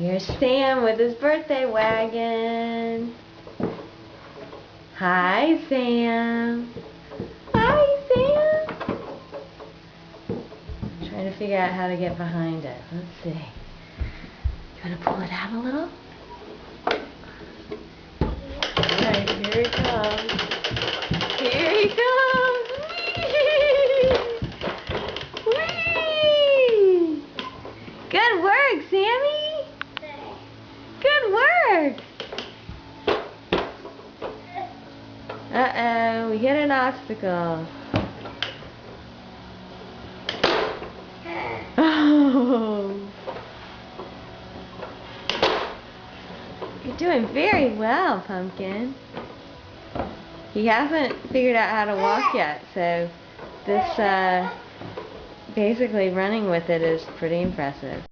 Here's Sam with his birthday wagon. Hi, Sam. Hi, Sam. Trying to figure out how to get behind it. Let's see. You want to pull it out a little? Alright, here he comes. Here he comes. Whee! Whee! Good work, Sammy. Good work. Uh-oh, we hit an obstacle. Oh. You're doing very well, Pumpkin. He hasn't figured out how to walk yet, so this, basically running with it is pretty impressive.